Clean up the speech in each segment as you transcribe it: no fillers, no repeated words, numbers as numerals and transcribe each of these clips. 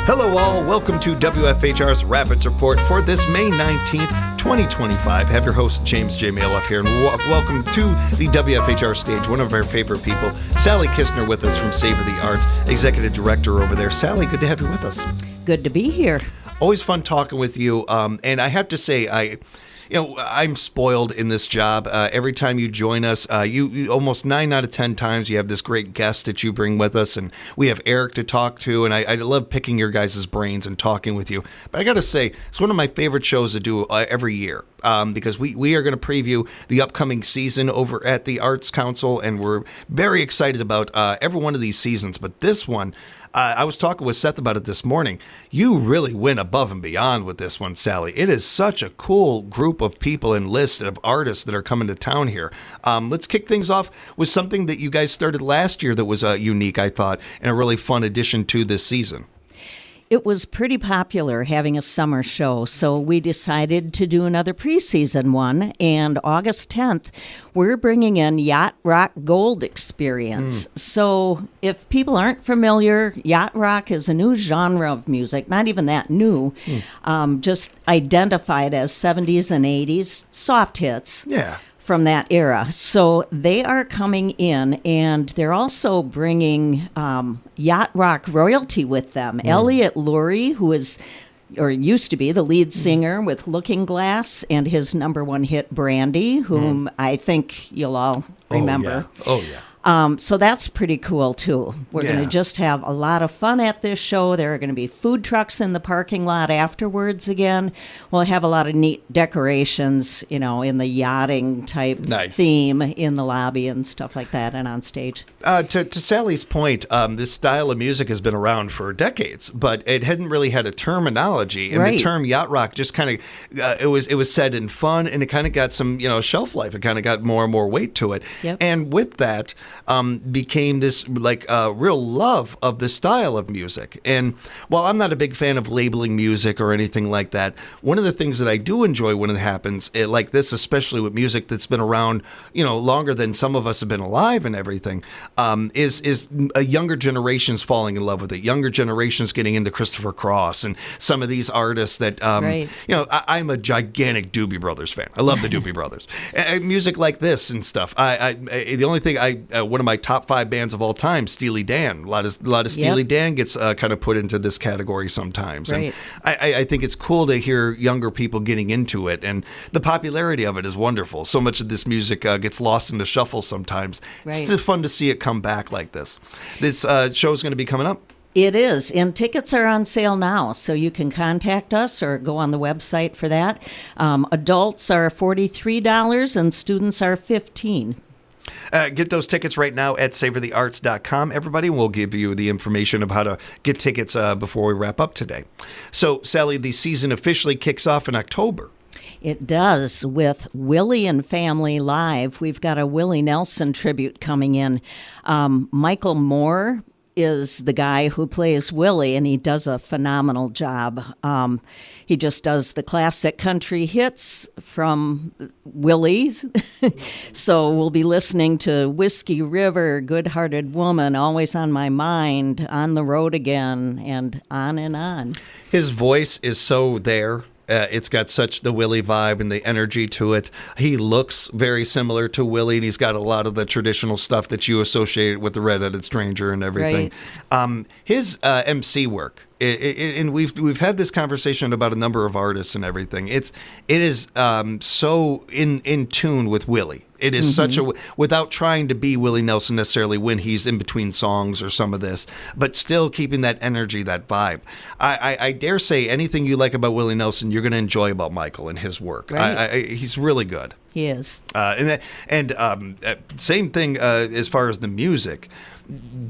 Hello all, welcome to WFHR's Rapids Report for this May 19th, 2025. Have your host James J. Malouf here, and welcome to the WFHR stage. One of our favorite people, Sally Kissner, with us from Savor the Arts, Executive Director over there. Sally, good to have you with us. Good to be here. Always fun talking with you, and I have to say, I'm spoiled in this job. Every time you join us, you almost 9 out of 10 times you have this great guest that you bring with us, and we have Eric to talk to, and I love picking your guys' brains and talking with you. But I got to say, it's one of my favorite shows to do every year because we are going to preview the upcoming season over at the Arts Council, and we're very excited about every one of these seasons. But this one, I was talking with Seth about it this morning. You really went above and beyond with this one, Sally. It is such a cool group of people and list of artists that are coming to town here. Let's kick things off with something that you guys started last year that was unique, I thought, and a really fun addition to this season. It was pretty popular having a summer show, so we decided to do another preseason one, and August 10th, we're bringing in Yacht Rock Gold Experience. So if people aren't familiar, Yacht Rock is a new genre of music, not even that new, just identified as 70s and 80s soft hits. Yeah. From that era. So they are coming in, and they're also bringing yacht rock royalty with them. Elliot Lurie, who is or used to be the lead singer with Looking Glass and his number one hit Brandy, whom I think you'll all remember. Oh, yeah. So that's pretty cool, too. We're going to just have a lot of fun at this show. There are going to be food trucks in the parking lot afterwards again. We'll have a lot of neat decorations, in the yachting type theme in the lobby and stuff like that and on stage. To Sally's point, this style of music has been around for decades, but it hadn't really had a terminology. And the term yacht rock just kind of, it was said in fun, and it kind of got some, shelf life. It kind of got more and more weight to it. Yep. And with that, became this real love of the style of music. And while I'm not a big fan of labeling music or anything like that, one of the things that I do enjoy when it happens, like this, especially with music that's been around, longer than some of us have been alive and everything, is younger generations falling in love with it. Younger generations getting into Christopher Cross and some of these artists that, I'm a gigantic Doobie Brothers fan. I love the Doobie Brothers. Music like this and stuff. The only thing one of my top 5 bands of all time, Steely Dan. A lot of Steely Dan gets kind of put into this category sometimes. Right. And I think it's cool to hear younger people getting into it, and the popularity of it is wonderful. So much of this music gets lost in the shuffle sometimes. Right. It's still fun to see it come back like this. This show is going to be coming up. It is, and tickets are on sale now, so you can contact us or go on the website for that. Adults are $43 and students are $15. Get those tickets right now at savorthearts.com. Everybody, we'll give you the information of how to get tickets before we wrap up today. So, Sally, the season officially kicks off in October. It does, with Willie and Family Live. We've got a Willie Nelson tribute coming in. Michael Moore is the guy who plays Willie, and he does a phenomenal job. He just does the classic country hits from Willie's. So we'll be listening to Whiskey River, Good-Hearted Woman, Always on My Mind, On the Road Again, and on and on. His voice is so there. It's got such the Willie vibe and the energy to it. He looks very similar to Willie, and he's got a lot of the traditional stuff that you associate with the Red-Headed Stranger and everything. Right. His MC work, and we've had this conversation about a number of artists and everything. It is so in tune with Willie. It is such a, without trying to be Willie Nelson necessarily when he's in between songs or some of this, but still keeping that energy, that vibe. I dare say anything you like about Willie Nelson, you're going to enjoy about Michael and his work. Right. He's really good. He is. Same thing as far as the music.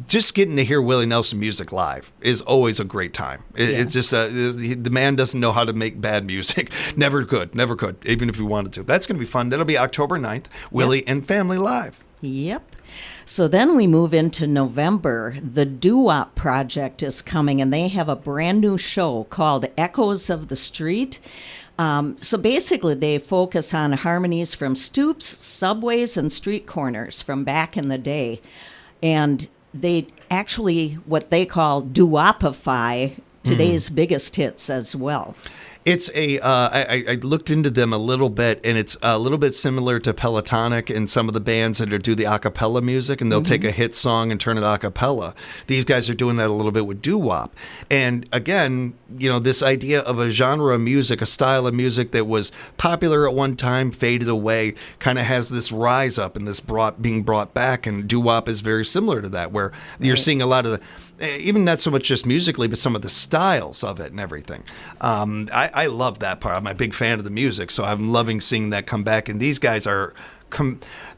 Just getting to hear Willie Nelson music live is always a great time. It's just the man doesn't know how to make bad music. Never could, even if he wanted to. That's going to be fun. That'll be October 9th, Willie and Family Live. Yep. So then we move into November. The Doo-Wop Project is coming, and they have a brand new show called Echoes of the Street. So basically, they focus on harmonies from stoops, subways, and street corners from back in the day. And they actually, what they call doo-wopify today's biggest hits as well. It's I looked into them a little bit, and it's a little bit similar to Pelotonic and some of the bands that do the a cappella music, and they'll take a hit song and turn it a cappella. These guys are doing that a little bit with doo-wop. And again, this idea of a genre of music, a style of music that was popular at one time, faded away, kind of has this rise up and this being brought back, and doo-wop is very similar to that, where you're seeing a lot of even not so much just musically, but some of the styles of it and everything. I love that part. I'm a big fan of the music, so I'm loving seeing that come back. And these guys are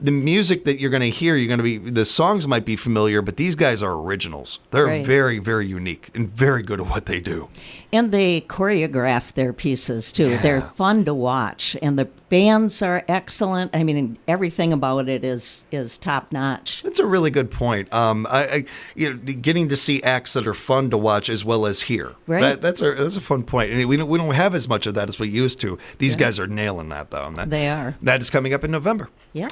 the music that you're going to hear. The songs might be familiar, but these guys are originals. They're very, very unique and very good at what they do. And they choreograph their pieces too. Yeah. They're fun to watch, and the bands are excellent. I mean, everything about it is top notch. That's a really good point. Getting to see acts that are fun to watch as well as hear. Right. That's a fun point. And we don't have as much of that as we used to. These guys are nailing that though. They are. That is coming up in November. Yeah.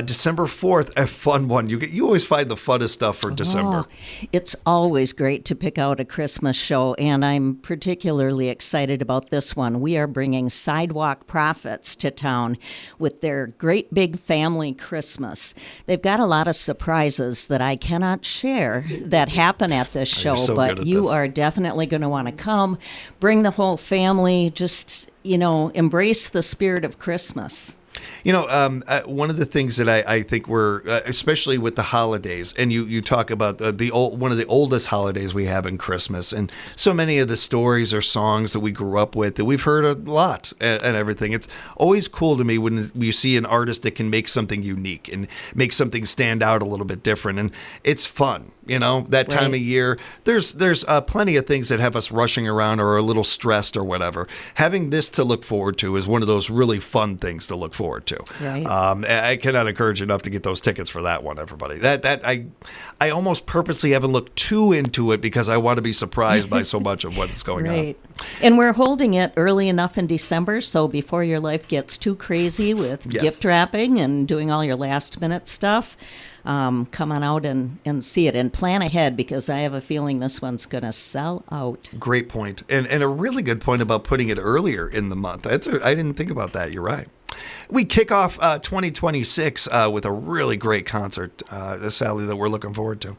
December 4th, a fun one. You always find the funnest stuff for December. It's always great to pick out a Christmas show, and I'm particularly excited about this one. We are bringing Sidewalk Prophets to town with their Great Big Family Christmas. They've got a lot of surprises that I cannot share that happen at this show, but you are definitely going to want to come. Bring the whole family. Just, embrace the spirit of Christmas. One of the things that I think we're, especially with the holidays, and you talk about one of the oldest holidays we have in Christmas, and so many of the stories or songs that we grew up with that we've heard a lot and everything. It's always cool to me when you see an artist that can make something unique and make something stand out a little bit different, and it's fun. That time of year, there's plenty of things that have us rushing around or a little stressed or whatever. Having this to look forward to is one of those really fun things to look forward to. Right. I cannot encourage enough to get those tickets for that one, everybody. That I almost purposely haven't looked too into it because I want to be surprised by so much of what's going on. And we're holding it early enough in December, so before your life gets too crazy with gift wrapping and doing all your last minute stuff, come on out and see it and plan ahead, because I have a feeling this one's going to sell out. Great point. And a really good point about putting it earlier in the month. I didn't think about that. You're right. We kick off 2026 with a really great concert, Sally, that we're looking forward to.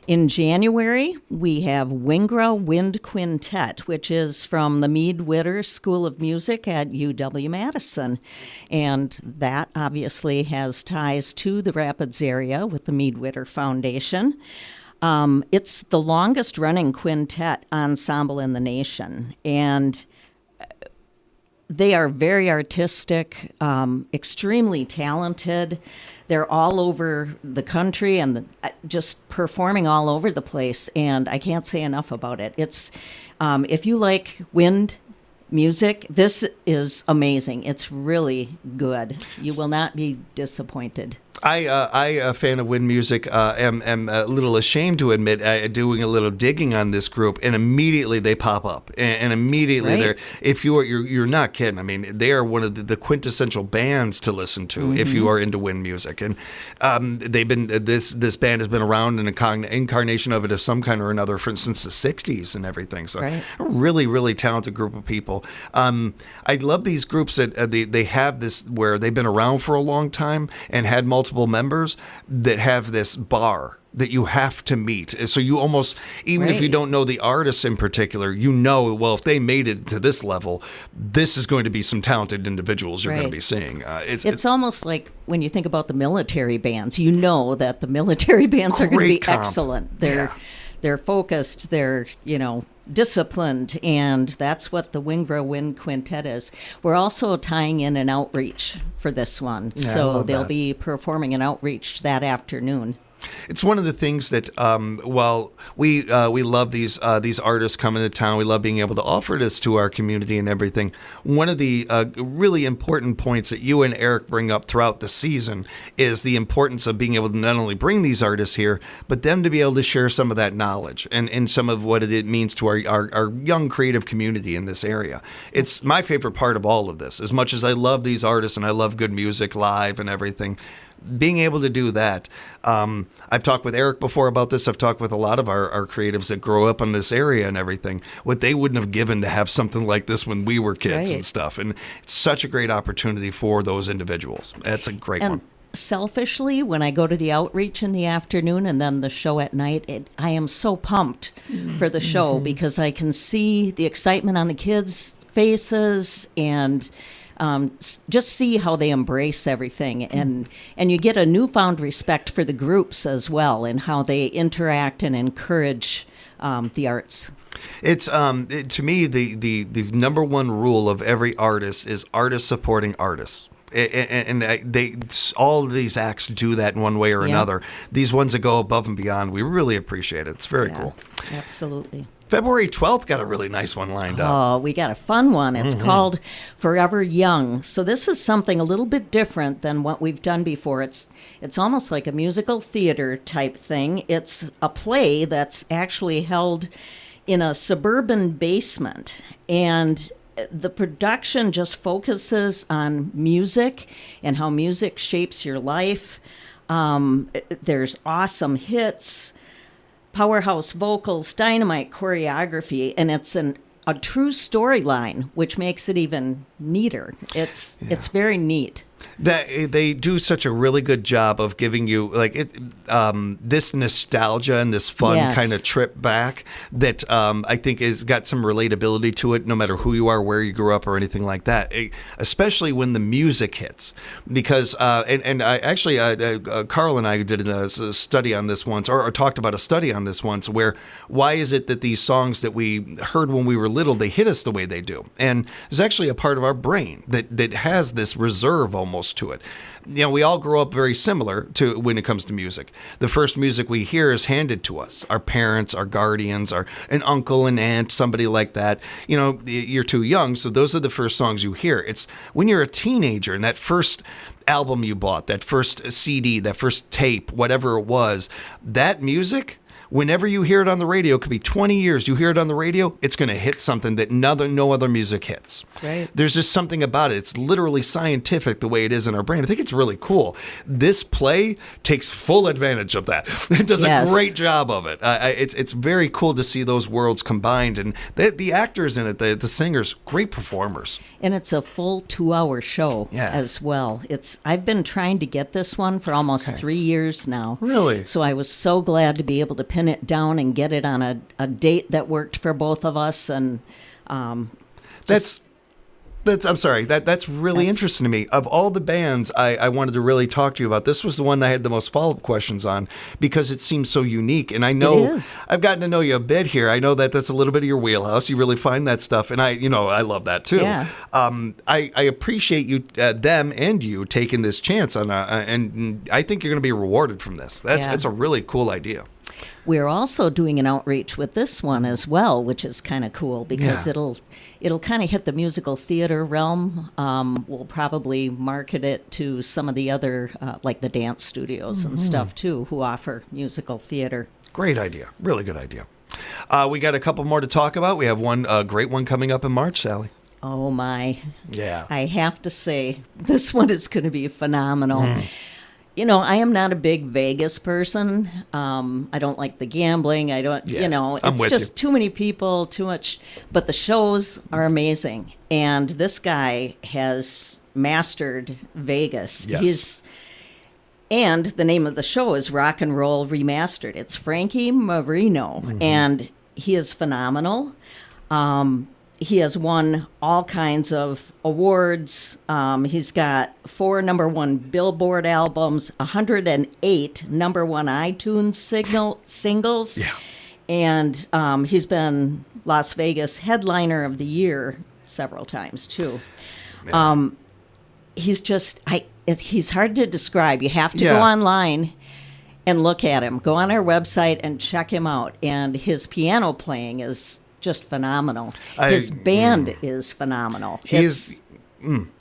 In January, we have Wingra Wind Quintet, which is from the Mead Witter School of Music at UW-Madison. And that obviously has ties to the Rapids area with the Mead Witter Foundation. It's the longest running quintet ensemble in the nation. And they are very artistic, extremely talented. They're all over the country and just performing all over the place, and I can't say enough about it. It's if you like wind music, this is amazing. It's really good. You will not be disappointed. I a fan of wind music, am a little ashamed to admit doing a little digging on this group, and immediately they pop up, and immediately they're. If you're not kidding. I mean, they are one of the quintessential bands to listen to if you are into wind music, and they've been this band has been around in an incarnation of it of some kind or another since the '60s and everything. So a really, really talented group of people. I love these groups that they have this where they've been around for a long time and had multiple members that have this bar that you have to meet. So you almost, even if you don't know the artist in particular, well, if they made it to this level, this is going to be some talented individuals you're going to be seeing. It's almost like when you think about the military bands, you know that the military bands are going to be excellent. They're focused, they're, disciplined, and that's what the Wingra Wind Quintet is. We're also tying in an outreach for this one, so they'll be performing an outreach that afternoon. It's one of the things that, we love these artists coming to town. We love being able to offer this to our community and everything. One of the really important points that you and Eric bring up throughout the season is the importance of being able to not only bring these artists here, but them to be able to share some of that knowledge and some of what it means to our young creative community in this area. It's my favorite part of all of this. As much as I love these artists and I love good music live and everything, being able to do that. I've talked with Eric before about this. I've talked with a lot of our creatives that grow up in this area and everything, what they wouldn't have given to have something like this when we were kids and stuff. And it's such a great opportunity for those individuals. That's a great one. Selfishly, when I go to the outreach in the afternoon and then the show at night, I am so pumped for the show because I can see the excitement on the kids' faces and just see how they embrace everything. And you get a newfound respect for the groups as well and how they interact and encourage the arts. It's to me, the number one rule of every artist is artists supporting artists. And they all of these acts do that in one way or another. These ones that go above and beyond, we really appreciate it. It's very cool. Absolutely. February 12th got a really nice one lined up. Oh, we got a fun one. It's called Forever Young. So this is something a little bit different than what we've done before. It's almost like a musical theater type thing. It's a play that's actually held in a suburban basement, and the production just focuses on music and how music shapes your life. There's awesome hits, powerhouse vocals, dynamite choreography, and it's a true storyline, which makes it even neater. It's very neat. That they do such a really good job of giving you this nostalgia and this fun kind of trip back that I think has got some relatability to it, no matter who you are, where you grew up, or anything like that. Especially when the music hits, because and I actually Carl and I did a study on this once, or talked about a study on this once, where why is it that these songs that we heard when we were little, they hit us the way they do? And there's actually a part of our brain that has this reserve almost to it. You know, we all grow up very similar to when it comes to music. The first music we hear is handed to us. Our parents, our guardians, an uncle, an aunt, somebody like that. You know, you're too young, so those are the first songs you hear. It's when you're a teenager and that first album you bought, that first CD, that first tape, whatever it was, that music, whenever you hear it on the radio, it could be 20 years, you hear it on the radio, it's going to hit something that no other music hits. Right. There's just something about it. It's literally scientific the way it is in our brain. I think it's really cool. This play takes full advantage of that. It does a great job of it. It's very cool to see those worlds combined. And the actors in it, the singers, great performers. And it's a full 2-hour show as well. I've been trying to get this one for almost 3 years now. Really? So I was so glad to be able to pin it down and get it on a date that worked for both of us. And I'm sorry. That's really interesting to me. Of all the bands I wanted to really talk to you about, this was the one I had the most follow-up questions on because it seems so unique. And I know I've gotten to know you a bit here. I know that that's a little bit of your wheelhouse. You really find that stuff, and I love that too. Yeah. I appreciate you, them, and you taking this chance on, and I think you're going to be rewarded from this. That's a really cool idea. We're also doing an outreach with this one as well, which is kind of cool because it'll kind of hit the musical theater realm. We'll probably market it to some of the other, like the dance studios and stuff too, who offer musical theater. Great idea. Really good idea. We got a couple more to talk about. We have one great one coming up in March, Sally. Oh, my. Yeah. I have to say, this one is going to be phenomenal. You know, I am not a big Vegas person. I don't like the gambling. I don't, it's just too many people, too much. But the shows are amazing. And this guy has mastered Vegas. Yes. And the name of the show is Rock and Roll Remastered. It's Frankie Marino. And he is phenomenal. He has won all kinds of awards. He's got 4 #1 Billboard albums, 108 #1 iTunes singles. Yeah. And he's been Las Vegas Headliner of the Year several times, too. He's just, he's hard to describe. You have to go online and look at him. Go on our website and check him out. And his piano playing is just phenomenal. His band is phenomenal. He's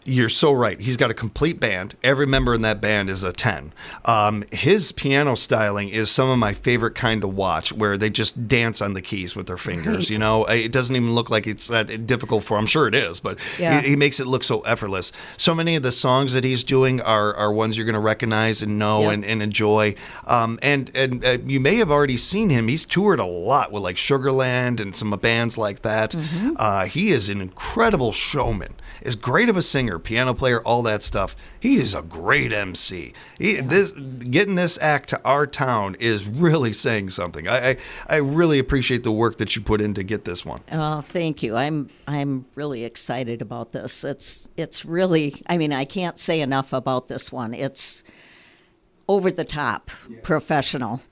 You're so right. He's got a complete band. Every member in that band is a 10. His piano styling is some of my favorite kind to watch, where they just dance on the keys with their fingers. Right. It doesn't even look like it's that difficult for him. I'm sure it is, but he makes it look so effortless. So many of the songs that he's doing are ones you're going to recognize and know and enjoy. And you may have already seen him. He's toured a lot with like Sugarland and some bands like that. He is an incredible showman. Is great of a singer, piano player, all that stuff. He is a great MC. Getting this act to our town is really saying something. I really appreciate the work that you put in to get this one. Oh, thank you. I'm really excited about this. It's really, I mean, I can't say enough about this one. It's over the top, professional.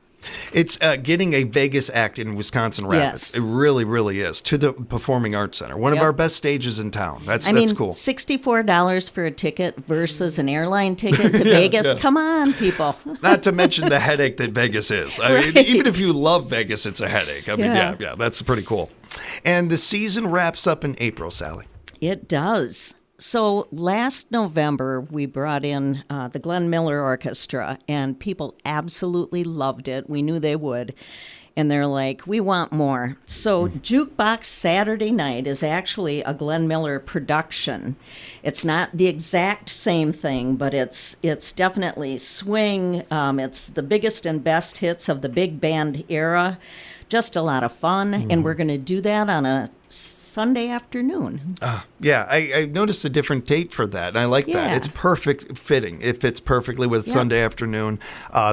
It's getting a Vegas act in Wisconsin Rapids. Yes. It really, really is. To the Performing Arts Center. One of our best stages in town. That's cool. $64 for a ticket versus an airline ticket to Vegas. Yeah. Come on, people. Not to mention the headache that Vegas is. I mean, even if you love Vegas, it's a headache. I mean, yeah, that's pretty cool. And the season wraps up in April, Sally. It does. So last November, we brought in the Glenn Miller Orchestra, and people absolutely loved it. We knew they would. And they're like, we want more. So Jukebox Saturday Night is actually a Glenn Miller production. It's not the exact same thing, but it's definitely swing. It's the biggest and best hits of the big band era. Just a lot of fun. And we're going to do that on a Sunday afternoon. I noticed a different date for that, and I like that. It's perfect fitting. It fits perfectly with Sunday afternoon.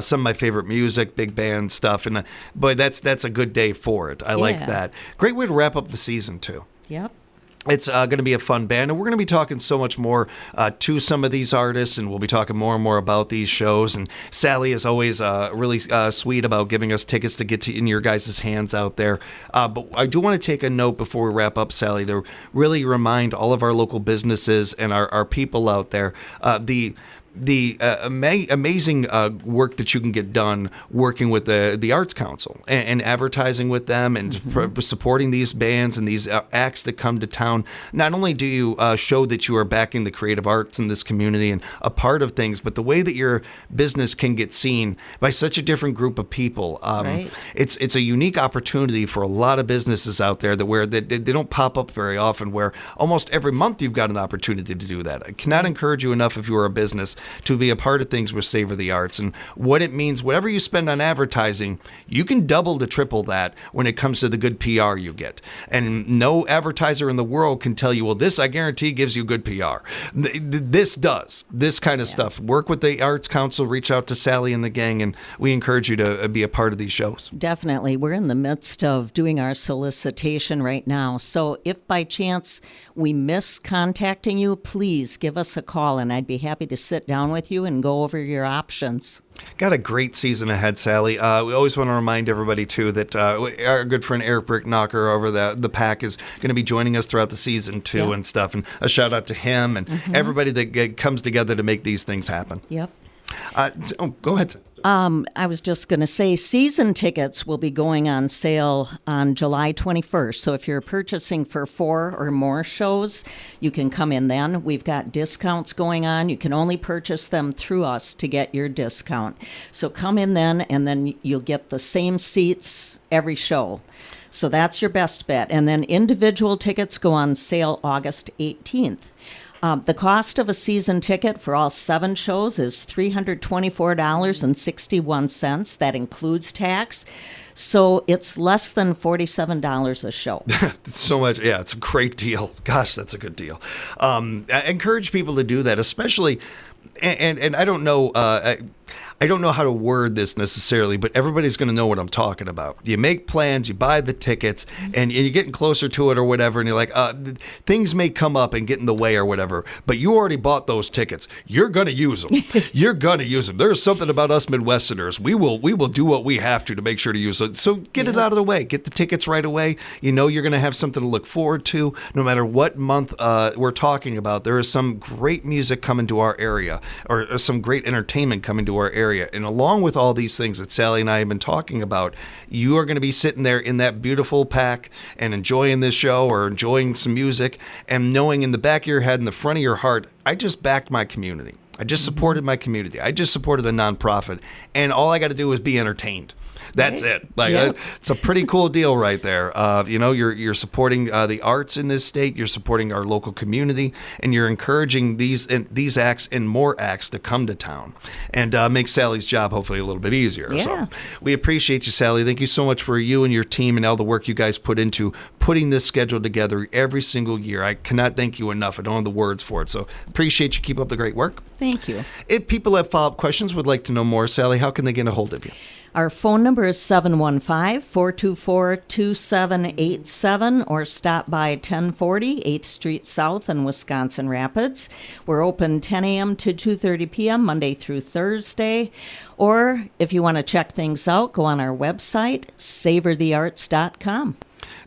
Some of my favorite music, big band stuff, and boy, that's a good day for it. I like that. Great way to wrap up the season too. Yep. It's going to be a fun band, and we're going to be talking so much more to some of these artists, and we'll be talking more and more about these shows. And Sally is always really sweet about giving us tickets to get in your guys' hands out there. But I do want to take a note before we wrap up, Sally, to really remind all of our local businesses and our people out there the amazing work that you can get done working with the Arts Council and advertising with them and supporting these bands and these acts that come to town. Not only do you show that you are backing the creative arts in this community and a part of things, but the way that your business can get seen by such a different group of people. It's a unique opportunity for a lot of businesses out there where they don't pop up very often, where almost every month you've got an opportunity to do that. I cannot encourage you enough, if you are a business, to be a part of things with Savor the Arts, and what it means. Whatever you spend on advertising, you can double to triple that when it comes to the good PR you get. And no advertiser in the world can tell you, well, this I guarantee gives you good PR. This does. This kind of stuff. Work with the Arts Council, reach out to Sally and the gang, and we encourage you to be a part of these shows. Definitely. We're in the midst of doing our solicitation right now. So if by chance we miss contacting you, please give us a call, and I'd be happy to sit down with you and go over your options. Got a great season ahead, Sally. We always want to remind everybody, too, that our good friend Eric Bricknocker over the PAC is going to be joining us throughout the season, too, and stuff. And a shout out to him and everybody that comes together to make these things happen. Yep. Go ahead. I was just going to say season tickets will be going on sale on July 21st. So if you're purchasing for 4 or more shows, you can come in then. We've got discounts going on. You can only purchase them through us to get your discount. So come in then, and then you'll get the same seats every show. So that's your best bet. And then individual tickets go on sale August 18th. The cost of a season ticket for all 7 shows is $324.61. That includes tax. So it's less than $47 a show. It's so much. Yeah, it's a great deal. Gosh, that's a good deal. I encourage people to do that, especially, and I don't know. I don't know how to word this necessarily, but everybody's going to know what I'm talking about. You make plans, you buy the tickets, and you're getting closer to it or whatever, and you're like, things may come up and get in the way or whatever, but you already bought those tickets. You're going to use them. You're going to use them. There's something about us Midwesterners. We will do what we have to make sure to use it. So get it out of the way. Get the tickets right away. You know you're going to have something to look forward to. No matter what month we're talking about, there is some great music coming to our area or some great entertainment coming to our area. area. And along with all these things that Sally and I have been talking about, you are going to be sitting there in that beautiful pack and enjoying this show or enjoying some music and knowing in the back of your head, in the front of your heart, I just backed my community. I just supported my community. I just supported a nonprofit. And all I got to do is be entertained. That's it. Like it's a pretty cool deal right there. You're supporting the arts in this state. You're supporting our local community, and you're encouraging these acts and more acts to come to town, and make Sally's job hopefully a little bit easier. Yeah. So we appreciate you, Sally. Thank you so much for you and your team and all the work you guys put into putting this schedule together every single year. I cannot thank you enough. I don't have the words for it. So appreciate you. Keep up the great work. Thank you. If people have follow-up questions, would like to know more, Sally, how can they get a hold of you? Our phone number is 715-424-2787 or stop by 1040 8th Street South in Wisconsin Rapids. We're open 10 a.m. to 2:30 p.m. Monday through Thursday. Or if you want to check things out, go on our website, savorthearts.com.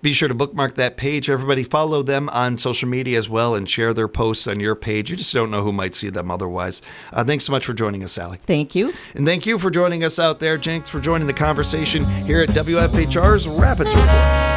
Be sure to bookmark that page. Everybody follow them on social media as well and share their posts on your page. You just don't know who might see them otherwise. Thanks so much for joining us, Sally. Thank you. And thank you for joining us out there. Thanks for joining the conversation here at WFHR's Rapids Report.